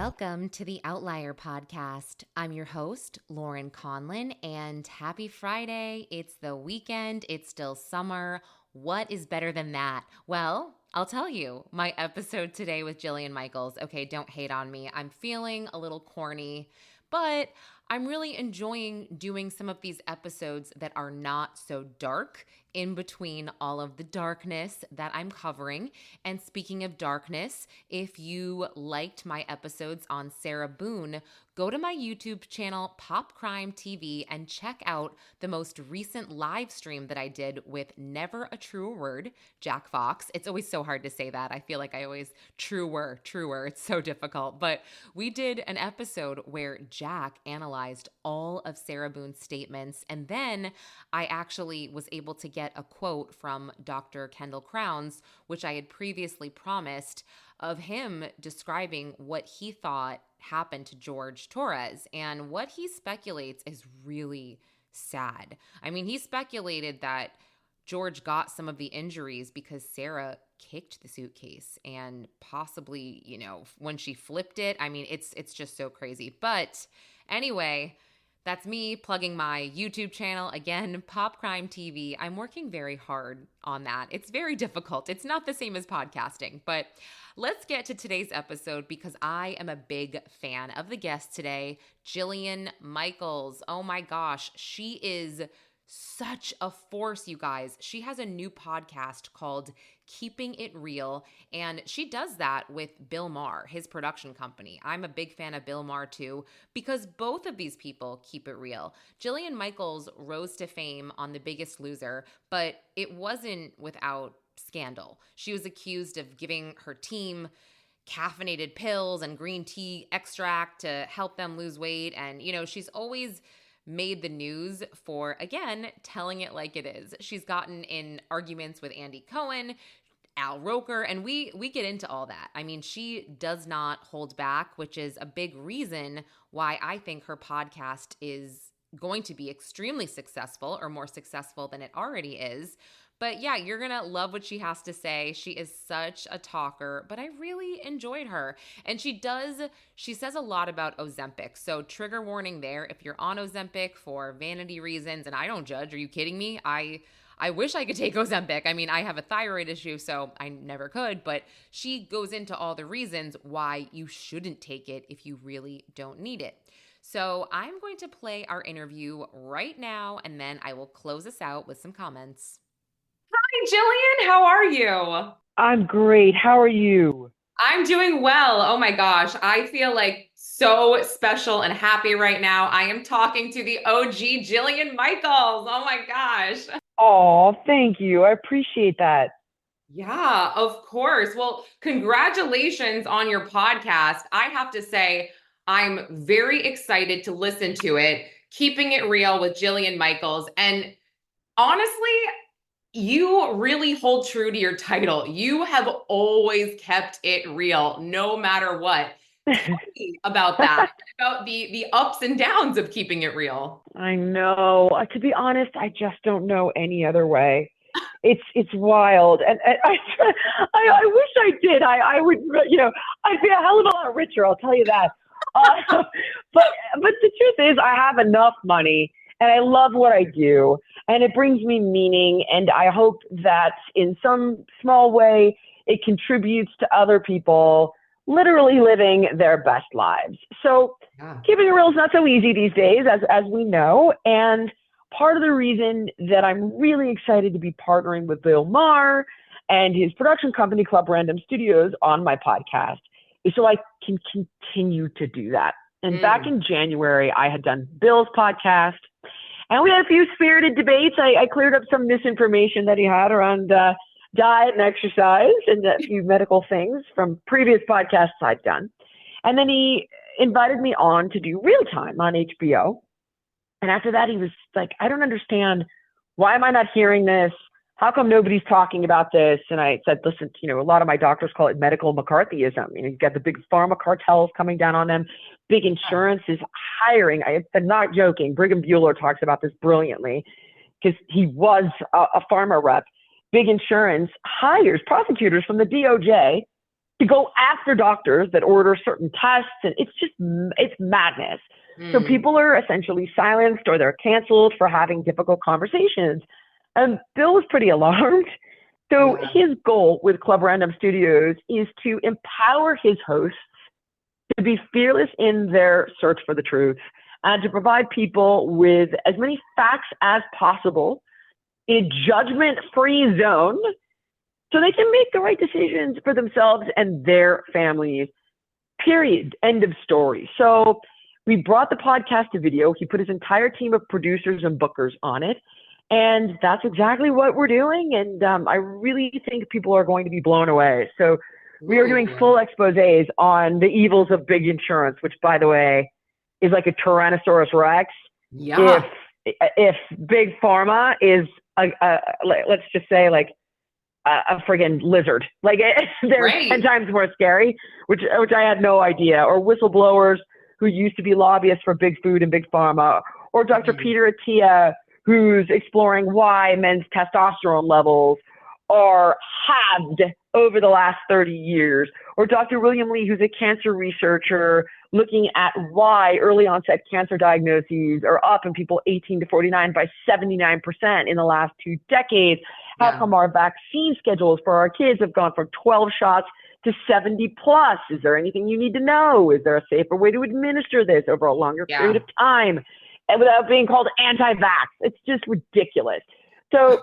Welcome to the Outlier Podcast. I'm your host, Lauren Conlin, and happy Friday. It's the weekend. It's still summer. What is better than that? Well, I'll tell you, my episode today with Jillian Michaels. Okay, don't hate on me. I'm feeling a little corny, but I'm really enjoying doing some of these episodes that are not so dark in between all of the darkness that I'm covering. And speaking of darkness, if you liked my episodes on Sarah Boone, go to my YouTube channel, Pop Crime TV, and check out the most recent live stream that I did with Never a Truer Word, Jack Fox. It's always so hard to say that. I feel like I always truer. It's so difficult. But we did an episode where Jack analyzed all of Sarah Boone's statements. And then I actually was able to get a quote from Dr. Kendall Crowns, which I had previously promised, of him describing what he thought happened to George Torres. And what he speculates is really sad. I mean, he speculated that George got some of the injuries because Sarah kicked the suitcase and possibly, when she flipped it. I mean, it's just so crazy. But anyway, that's me plugging my YouTube channel. Again, Pop Crime TV. I'm working very hard on that. It's very difficult. It's not the same as podcasting, but let's get to today's episode because I am a big fan of the guest today, Jillian Michaels. Oh my gosh, she is such a force, you guys. She has a new podcast called Keeping It Real, and she does that with Bill Mahr, his production company. I'm a big fan of Bill Mahr too, because both of these people keep it real. Jillian Michaels rose to fame on The Biggest Loser, but it wasn't without scandal. She was accused of giving her team caffeinated pills and green tea extract to help them lose weight, and she's always made the news for, again, telling it like it is. She's gotten in arguments with Andy Cohen, Al Roker, and we get into all that. I mean, she does not hold back, which is a big reason why I think her podcast is going to be extremely successful, or more successful than it already is. But yeah, you're going to love what she has to say. She is such a talker, but I really enjoyed her. And she says a lot about Ozempic. So trigger warning there. If you're on Ozempic for vanity reasons, and I don't judge, are you kidding me? I wish I could take Ozempic. I mean, I have a thyroid issue, so I never could. But she goes into all the reasons why you shouldn't take it if you really don't need it. So I'm going to play our interview right now, and then I will close us out with some comments. Hi, Jillian. How are you? I'm great. How are you? I'm doing well. Oh my gosh. I feel like so special and happy right now. I am talking to the OG Jillian Michaels. Oh my gosh. Oh, thank you. I appreciate that. Yeah, of course. Well, congratulations on your podcast. I have to say, I'm very excited to listen to it. Keeping It Real with Jillian Michaels. And honestly, you really hold true to your title. You have always kept it real, no matter what. Tell me about that, about the ups and downs of keeping it real. I know. To be honest, I just don't know any other way. It's wild, and I wish I did. I would, I'd be a hell of a lot richer. I'll tell you that. But the truth is, I have enough money, and I love what I do, and it brings me meaning. And I hope that in some small way, it contributes to other people literally living their best lives. So keeping it real is not so easy these days, as we know. And part of the reason that I'm really excited to be partnering with Bill Mahr and his production company, Club Random Studios, on my podcast is so I can continue to do that. And back in January, I had done Bill's podcast, and we had a few spirited debates. I cleared up some misinformation that he had around diet and exercise and a few medical things from previous podcasts I'd done. And then he invited me on to do Real Time on HBO. And after that, he was like, I don't understand. Why am I not hearing this? How come nobody's talking about this? And I said, listen, a lot of my doctors call it medical McCarthyism. You've got the big pharma cartels coming down on them. Big insurance is hiring. I'm not joking. Brigham Bueller talks about this brilliantly because he was a pharma rep. Big insurance hires prosecutors from the DOJ to go after doctors that order certain tests. And it's madness. So Mm, people are essentially silenced or they're canceled for having difficult conversations. And Bill was pretty alarmed. So yeah. his goal with Club Random Studios is to empower his hosts to be fearless in their search for the truth and to provide people with as many facts as possible in a judgment-free zone so they can make the right decisions for themselves and their families. Period. End of story. So we brought the podcast to video. He put his entire team of producers and bookers on it. And that's exactly what we're doing. And I really think people are going to be blown away. So we are doing Ooh. full exposés on the evils of big insurance, which, by the way, is like a Tyrannosaurus Rex. Yeah. If if big pharma is let's just say like a friggin' lizard, like they're 10 Right. times more scary, which I had no idea. Or whistleblowers who used to be lobbyists for big food and big pharma, or Dr. Mhm. Peter Attia, who's exploring why men's testosterone levels are halved over the last 30 years, or Dr. William Lee, who's a cancer researcher looking at why early onset cancer diagnoses are up in people 18 to 49 by 79% in the last 2 decades. How Yeah. come our vaccine schedules for our kids have gone from 12 shots to 70 plus? Is there anything you need to know? Is there a safer way to administer this over a longer period Yeah. of time and without being called anti-vax? It's just ridiculous. So,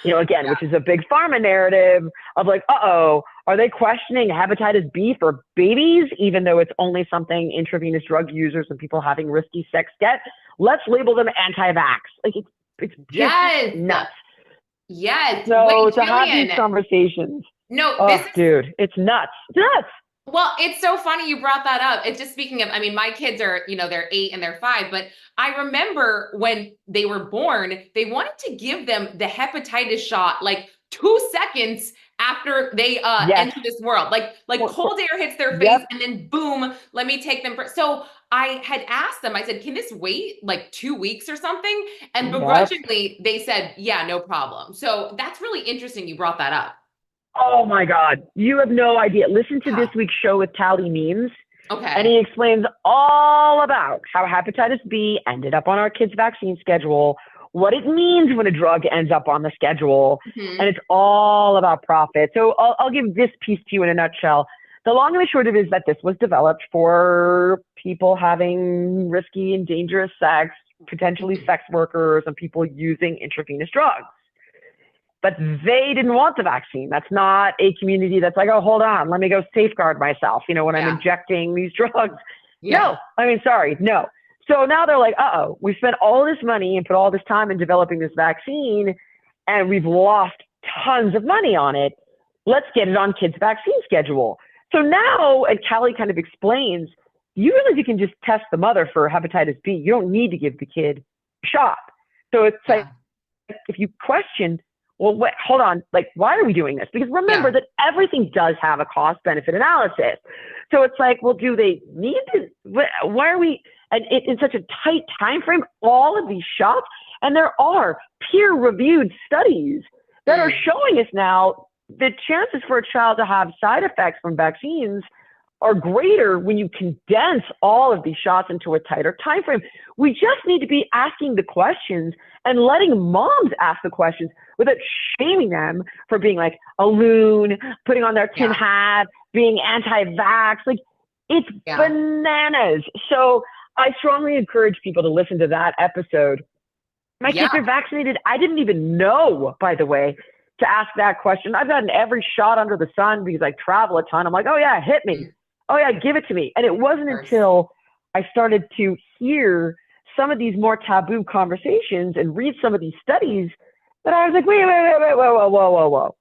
again, Yeah. which is a big pharma narrative of like, are they questioning hepatitis B for babies, even though it's only something intravenous drug users and people having risky sex get? Let's label them anti-vax. Like, it's just Yes. nuts. Yes. So Wait, to have these Jillian. conversations, No, this oh, is dude, it's nuts. It's nuts. well, it's so funny you brought that up. It's just speaking of, I mean, my kids are, they're 8 and they're 5, but I remember when they were born, they wanted to give them the hepatitis shot like 2 seconds after they Yes. enter this world. Like cold air hits their face Yep. and then boom, let me take them. So I had asked them, I said, can this wait like 2 weeks or something? And Yep. begrudgingly, they said, yeah, no problem. So that's really interesting you brought that up. Oh my God. You have no idea. Listen to this Yeah. week's show with Tally Means, and Okay. he explains all about how hepatitis B ended up on our kids' vaccine schedule, what it means when a drug ends up on the schedule, and Hmm. it's all about profit. So I'll give this piece to you in a nutshell. The long and the short of it is that this was developed for people having risky and dangerous sex, potentially Hmm. sex workers, and people using intravenous drugs. But they didn't want the vaccine. That's not a community that's like, oh, hold on, let me go safeguard myself, when I'm Yeah. injecting these drugs. Yeah. No, I mean, sorry, no. So now they're like, we spent all this money and put all this time in developing this vaccine, and we've lost tons of money on it. Let's get it on kids' vaccine schedule. So now, and Callie kind of explains, you realize you can just test the mother for hepatitis B. You don't need to give the kid a shot. So it's like, Yeah. if you question, well, wait, hold on, like, why are we doing this? Because remember Yeah. that everything does have a cost benefit analysis. So it's like, well, do they need to, why are we, and in such a tight time frame, all of these shots? And there are peer reviewed studies that are Mm. showing us now the chances for a child to have side effects from vaccines are greater when you condense all of these shots into a tighter time frame. We just need to be asking the questions and letting moms ask the questions without shaming them for being like a loon, putting on their tin Yeah. hat, being anti-vax. Like, it's Yeah. bananas. So I strongly encourage people to listen to that episode. My Yeah. kids are vaccinated. I didn't even know, by the way, to ask that question. I've gotten every shot under the sun because I travel a ton. I'm like, oh yeah, hit me. Mm. Oh yeah, give it to me. And it wasn't Of course. until I started to hear some of these more taboo conversations and read some of these studies that I was like, wait, whoa, whoa, whoa, whoa, whoa.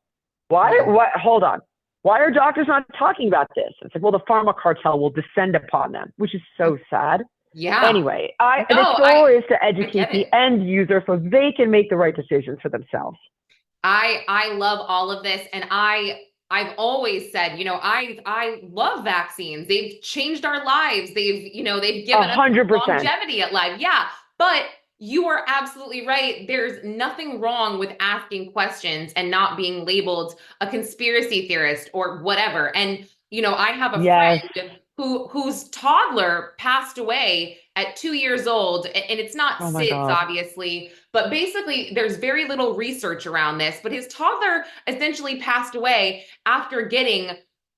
Why? Yeah. What? Hold on. Why are doctors not talking about this? It's like, well, the pharma cartel will descend upon them, which is so sad. Yeah. Anyway, the No, goal is to I educate get the it. end user so they can make the right decisions for themselves. I love all of this, and I've always said, I love vaccines. They've changed our lives. They've A given us hundred percent. longevity at life. Yeah, but You are absolutely right. There's nothing wrong with asking questions and not being labeled a conspiracy theorist or whatever. And I have a Yes. friend whose toddler passed away at 2 years old, and it's not Oh my SIDS, God. obviously, but basically there's very little research around this. But his toddler essentially passed away after getting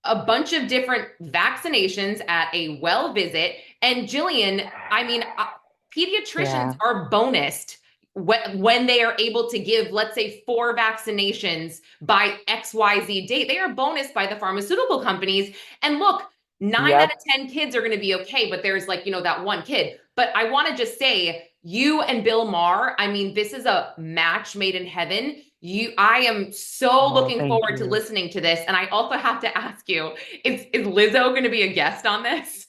a bunch of different vaccinations at a well visit. And Jillian, I mean, pediatricians Yeah. are bonused when they are able to give, let's say, 4 vaccinations by XYZ date. They are bonused by the pharmaceutical companies. And look, 9 out of 10 Yep. kids are going to be okay, but there's like, that one kid. But I want to just say, you and Bill Mahr, I mean, this is a match made in heaven. I am so Oh, looking thank forward to you. listening to this. And I also have to ask you, is Lizzo going to be a guest on this?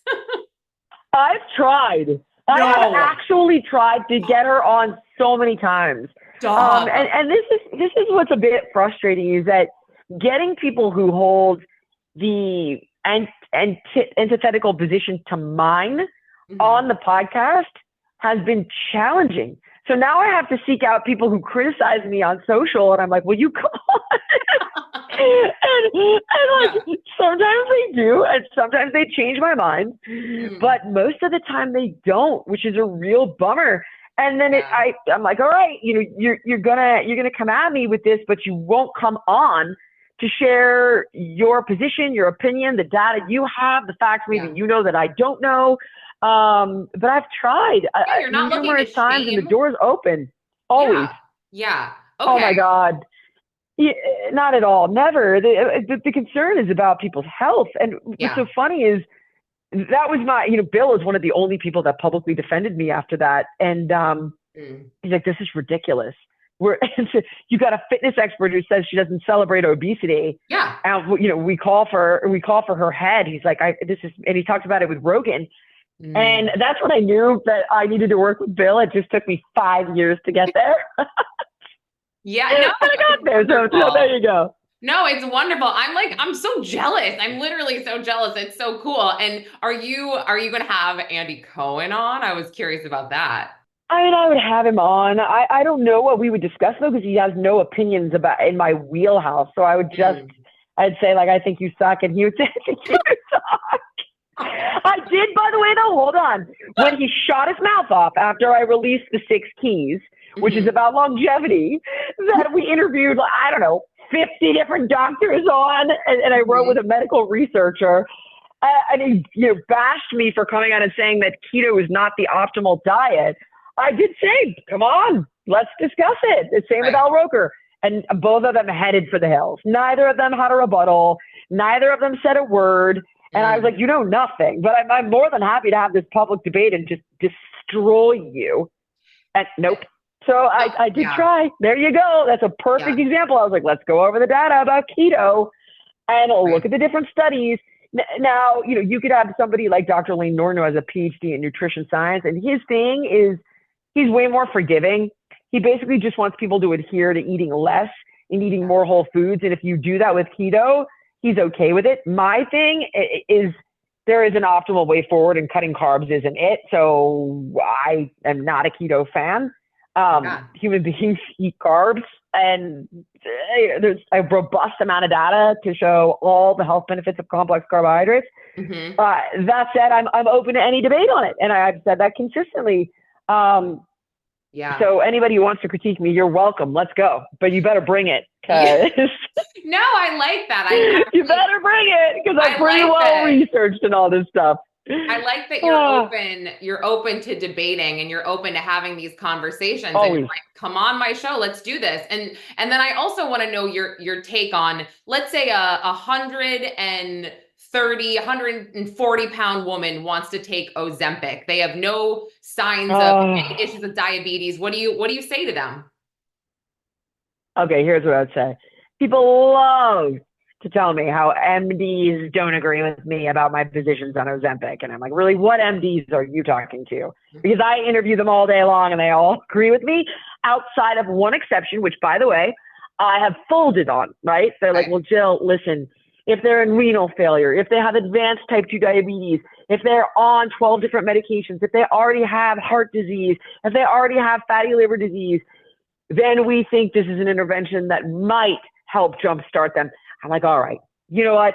I've tried. I have No, actually tried to get her on so many times. stop. And this is what's a bit frustrating is that getting people who hold the antithetical position to mine Mhm. on the podcast has been challenging. So now I have to seek out people who criticize me on social, and I'm like, "Will you come on?" and Yeah. like sometimes they do, and sometimes they change my mind, Mm. but most of the time they don't, which is a real bummer. And then Yeah. I'm like, all right, you're gonna come at me with this, but you won't come on to share your position, your opinion, the data you have, the facts maybe Yeah. that I don't know. But I've tried Yeah, you're not looking to numerous times, and the shame. door's open always. Yeah. Yeah. Oh Okay. my God. Yeah, not at all. Never. The concern is about people's health. And what's Yeah. so funny is that was Bill is one of the only people that publicly defended me after that. And Mm. he's like, this is ridiculous. You got a fitness expert who says she doesn't celebrate obesity. Yeah. And, we call for her head. He's like, and he talked about it with Rogan. And Mm. that's when I knew that I needed to work with Bill. It just took me 5 years to get there. Yeah. No, But I it's got there. So there wonderful. you go. No, it's wonderful. I'm so jealous. I'm literally so jealous. It's so cool. And are you going to have Andy Cohen on? I was curious about that. I mean, I would have him on. I don't know what we would discuss though, because he has no opinions about in my wheelhouse. So Mm. I'd say like, I think you suck, and he would say, I think you suck. I did, by the way, though. Hold on. When he shot his mouth off after I released the 6 keys, which is Mhm. about longevity, that we interviewed, I don't know, 50 different doctors on, and I wrote with Mhm. a medical researcher. And he, bashed me for coming out and saying that keto is not the optimal diet. I did say, come on, let's discuss it. The same with Right. Al Roker. And both of them headed for the hills. Neither of them had a rebuttal. Neither of them said a word. And I was like, Mm. you know nothing. But I'm more than happy to have this public debate and just destroy you. And nope. So Nope. I did Yeah. try. There you go. That's a Yeah. perfect example. I was like, let's go over the data about keto and look Right. at the different studies. Now, you could have somebody like Dr. Lane Norton who has a PhD in nutrition science, and his thing is he's way more forgiving. He basically just wants people to adhere to eating less and eating Yeah. more whole foods. And if you do that with keto, he's okay with it. My thing is there is an optimal way forward, and cutting carbs isn't it. So I am not a keto fan. Yeah. Human beings eat carbs, and there's a robust amount of data to show all the health benefits of complex carbohydrates. Hmm. That said, I'm open to any debate on it, and I've said that consistently. Um, Yeah. so anybody who wants to critique me, you're welcome. Let's go, but you better bring it, Yeah. because No, I like that. I you actually better bring it, because I'm I pretty like well that. researched and all this stuff. I like that Ah, you're open to debating and you're open to having these conversations and you're always. like, come on my show, let's do this. And then I also want to know your take on, let's say a 140 pound woman wants to take Ozempic. They have no signs of any Oh, issues with diabetes. What do you say to them? okay, here's what I'd say. People love to tell me how MDs don't agree with me about my positions on Ozempic. And I'm like, really, what MDs are you talking to? Because I interview them all day long and they all agree with me, outside of one exception, which, by the way, I have folded on, right? They're like, Right. well, Jill, listen, if they're in renal failure, if they have advanced type 2 diabetes, if they're on 12 different medications, if they already have heart disease, if they already have fatty liver disease, then we think this is an intervention that might help jumpstart them. I'm like, all right, you know what?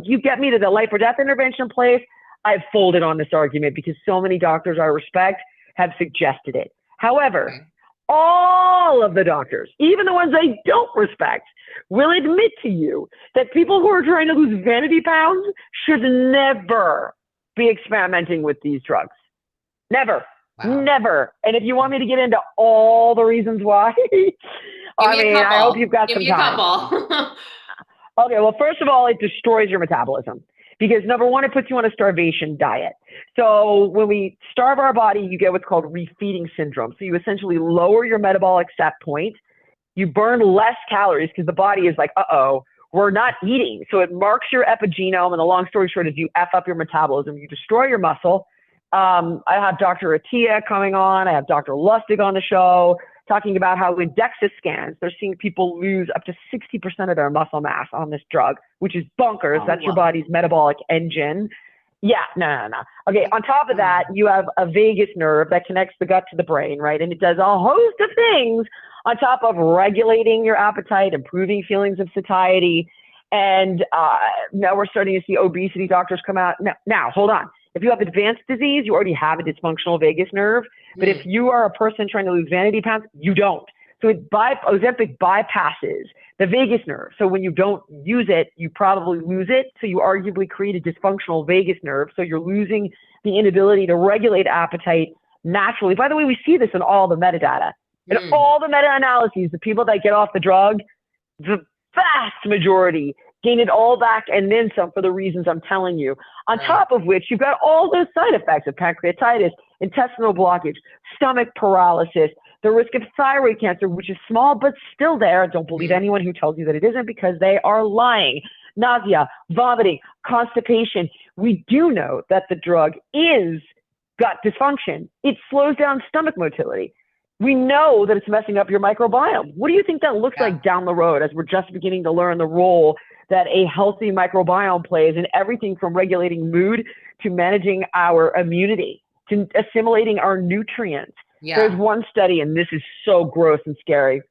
You get me to the life or death intervention place. I've folded on this argument because so many doctors I respect have suggested it. However, all of the doctors, even the ones I don't respect, will admit to you that people who are trying to lose vanity pounds should never be experimenting with these drugs. Never. Wow. Never. And if you want me to get into all the reasons why, I hope you've got some time. Give me a couple. Okay, well, first of all, it destroys your metabolism because number one, it puts you on a starvation diet. So when we starve our body, you get what's called refeeding syndrome. So you essentially lower your metabolic set point. You burn less calories because the body is like, uh-oh, we're not eating. So it marks your epigenome. And the long story short is you F up your metabolism. You destroy your muscle. I have Dr. Attia coming on. I have Dr. Lustig on the show talking about how in DEXA scans, they're seeing people lose up to 60% of their muscle mass on this drug, which is bonkers. Oh, that's your body's metabolic engine. Yeah, no. Okay, on top of that, you have a vagus nerve that connects the gut to the brain, right? And it does a host of things on top of regulating your appetite, improving feelings of satiety. And now we're starting to see obesity doctors come out. Now, hold on. If you have advanced disease, you already have a dysfunctional vagus nerve. But if you are a person trying to lose vanity pounds, you don't. So Ozempic bypasses the vagus nerve. So when you don't use it, you probably lose it. So you arguably create a dysfunctional vagus nerve. So you're losing the inability to regulate appetite naturally. By the way, we see this in all the metadata. In all the meta-analyses, the people that get off the drug, the vast majority gain it all back and then some for the reasons I'm telling you. On top of which, you've got all those side effects of pancreatitis, intestinal blockage, stomach paralysis, the risk of thyroid cancer, which is small but still there. Don't believe anyone who tells you that it isn't because they are lying. Nausea, vomiting, constipation. We do know that the drug is gut dysfunction. It slows down stomach motility. We know that it's messing up your microbiome. What do you think that looks like down the road as we're just beginning to learn the role that a healthy microbiome plays in everything from regulating mood to managing our immunity, to assimilating our nutrients? There's one study, and this is so gross and scary,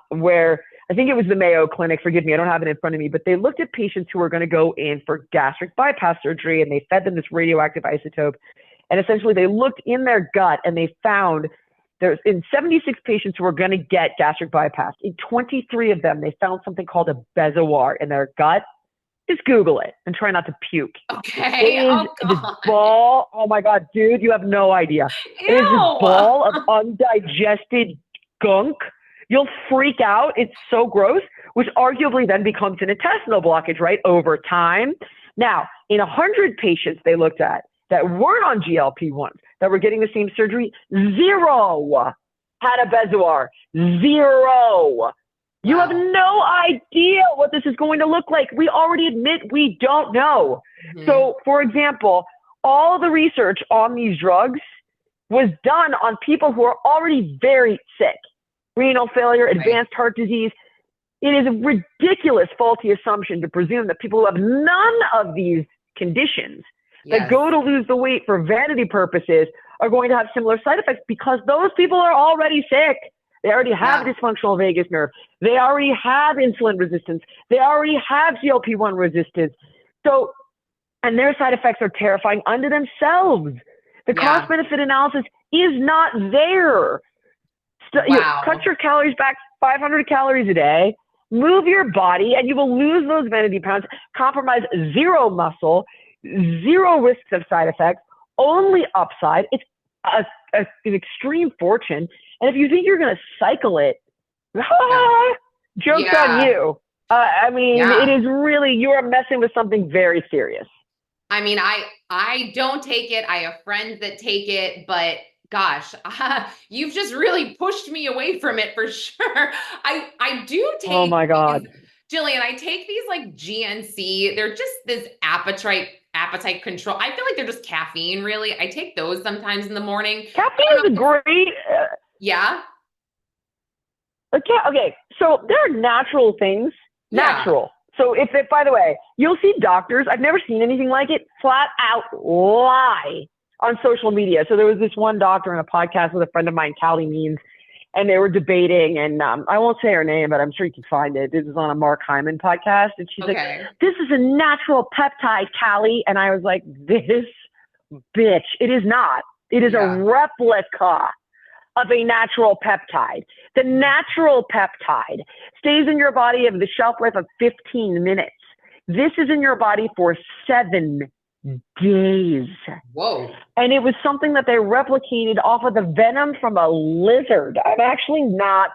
where I think it was the Mayo Clinic, forgive me, I don't have it in front of me, but they looked at patients who were going to go in for gastric bypass surgery, and they fed them this radioactive isotope. And essentially they looked in their gut and they found there's in 76 patients who were going to get gastric bypass. In 23 of them, they found something called a bezoar in their gut. Just Google it and try not to puke. Okay. It is this ball. Oh my God, dude, you have no idea. Ew. It is this ball of undigested gunk. You'll freak out. It's so gross, which arguably then becomes an intestinal blockage, right, over time. Now, in 100 patients they looked at that weren't on GLP-1s, that were getting the same surgery, 0 had a bezoar. 0. You have no idea what this is going to look like. We already admit we don't know. So, for example, all the research on these drugs was done on people who are already very sick. Renal failure, advanced heart disease. It is a ridiculous, faulty assumption to presume that people who have none of these conditions that go to lose the weight for vanity purposes are going to have similar side effects because those people are already sick. They already have dysfunctional vagus nerve. They already have insulin resistance. They already have GLP-1 resistance. So, and their side effects are terrifying unto themselves. The cost-benefit analysis is not there. You know, cut your calories back 500 calories a day, move your body, and you will lose those vanity pounds, compromise 0 muscle, 0 risks of side effects, only upside. It's an extreme fortune. And if you think you're going to cycle it, joke's on you. I mean, it is really, you are messing with something very serious. I mean, I don't take it. I have friends that take it, but gosh, you've just really pushed me away from it for sure. I do take. Oh my God. Jillian, I take these like GNC. They're just this appetite control. I feel like they're just caffeine, really. I take those sometimes in the morning. Caffeine is great. Okay, so they're natural things. Natural. So by the way, you'll see doctors, I've never seen anything like it, flat out lie on social media. So there was this one doctor in a podcast with a friend of mine, Callie Means, and they were debating, and I won't say her name, but I'm sure you can find it. This is on a Mark Hyman podcast, and she's like, "This is a natural peptide, Callie," and I was like, "This bitch, it is not. It is a replica of a natural peptide. The natural peptide stays in your body of the shelf life of 15 minutes. This is in your body for 7 days. Whoa. And it was something that they replicated off of the venom from a lizard. I'm actually not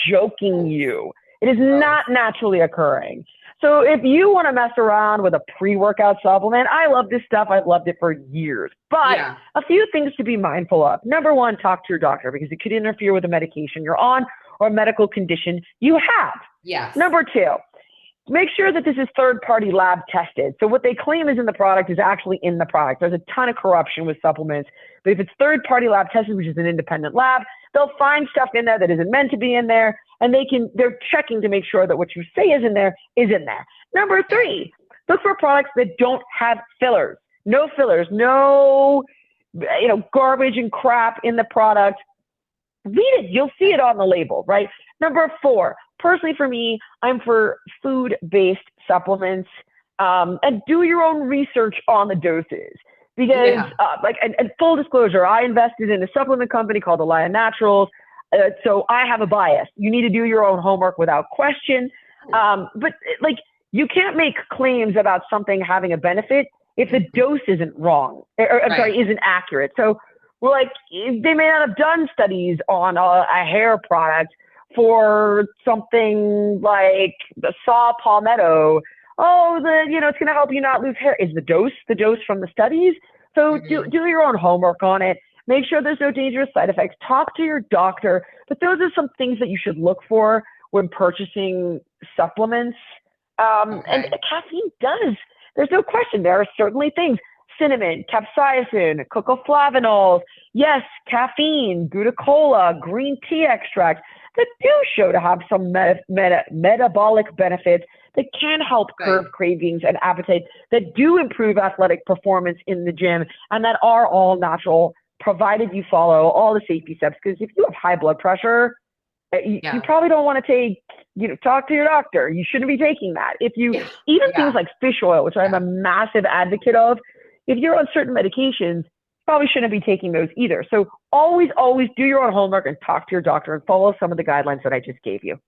joking you. It is not naturally occurring. So if you want to mess around with a pre-workout supplement, I love this stuff. I've loved it for years. But a few things to be mindful of. Number one, talk to your doctor because it could interfere with the medication you're on or a medical condition you have. Yes. Number two, make sure that this is third-party lab tested. So what they claim is in the product is actually in the product. There's a ton of corruption with supplements. But if it's third-party lab tested, which is an independent lab, they'll find stuff in there that isn't meant to be in there. And they're checking to make sure that what you say is in there is in there. Number three, look for products that don't have fillers. No fillers, no, garbage and crap in the product. Read it. You'll see it on the label, right? Number four, personally for me, I'm for food-based supplements, and do your own research on the doses. Because, and full disclosure, I invested in a supplement company called Allia Naturals. So I have a bias. You need to do your own homework without question. But you can't make claims about something having a benefit if the dose isn't wrong, isn't accurate. So we're like, they may not have done studies on a hair product for something like the saw palmetto. It's going to help you not lose hair. Is the dose from the studies? So do your own homework on it. Make sure there's no dangerous side effects. Talk to your doctor. But those are some things that you should look for when purchasing supplements. And caffeine does. There's no question. There are certainly things. Cinnamon, capsaicin, cocoflavanols. Yes, caffeine, Glucola, green tea extract that do show to have some metabolic benefits that can help curb cravings and appetite, that do improve athletic performance in the gym, and that are all natural, provided you follow all the safety steps. Because if you have high blood pressure, you probably don't want to talk to your doctor. You shouldn't be taking that. If you, things like fish oil, which I'm a massive advocate of, if you're on certain medications, probably shouldn't be taking those either. So always, always do your own homework and talk to your doctor and follow some of the guidelines that I just gave you.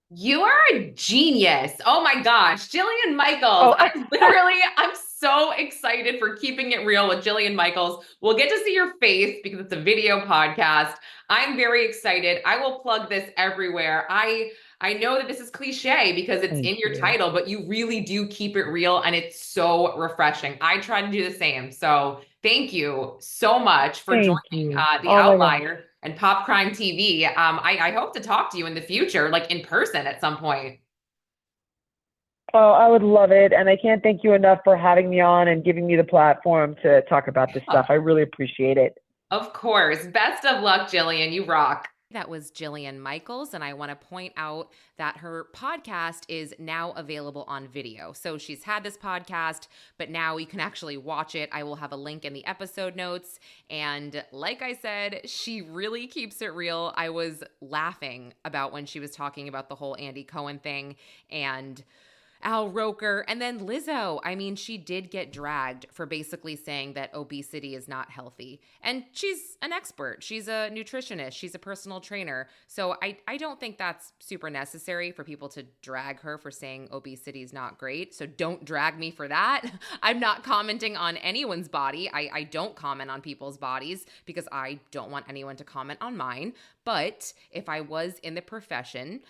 You are a genius. Oh my gosh. Jillian Michaels. I'm so excited for Keeping It Real with Jillian Michaels. We'll get to see your face because it's a video podcast. I'm very excited. I will plug this everywhere. I know that this is cliche because it's in your title, but you really do keep it real and it's so refreshing. I try to do the same. So thank you so much for joining The Outlier and Pop Crime TV. I hope to talk to you in the future, like in person at some point. Oh, I would love it. And I can't thank you enough for having me on and giving me the platform to talk about this stuff. I really appreciate it. Of course. Best of luck, Jillian. You rock. That was Jillian Michaels, and I want to point out that her podcast is now available on video. So she's had this podcast, but now you can actually watch it. I will have a link in the episode notes. And like I said, she really keeps it real. I was laughing about when she was talking about the whole Andy Cohen thing and Al Roker, and then Lizzo. I mean, she did get dragged for basically saying that obesity is not healthy. And she's an expert. She's a nutritionist. She's a personal trainer. So I don't think that's super necessary for people to drag her for saying obesity is not great. So don't drag me for that. I'm not commenting on anyone's body. I don't comment on people's bodies because I don't want anyone to comment on mine. But if I was in the profession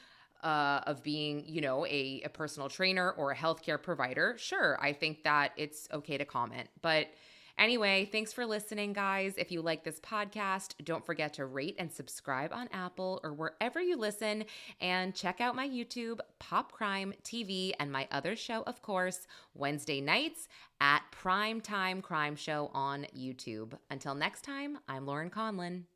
of being, a personal trainer or a healthcare provider, sure, I think that it's okay to comment. But anyway, thanks for listening, guys. If you like this podcast, don't forget to rate and subscribe on Apple or wherever you listen, and check out my YouTube, Pop Crime TV, and my other show, of course, Wednesday nights at Primetime Crime Show on YouTube. Until next time, I'm Lauren Conlin.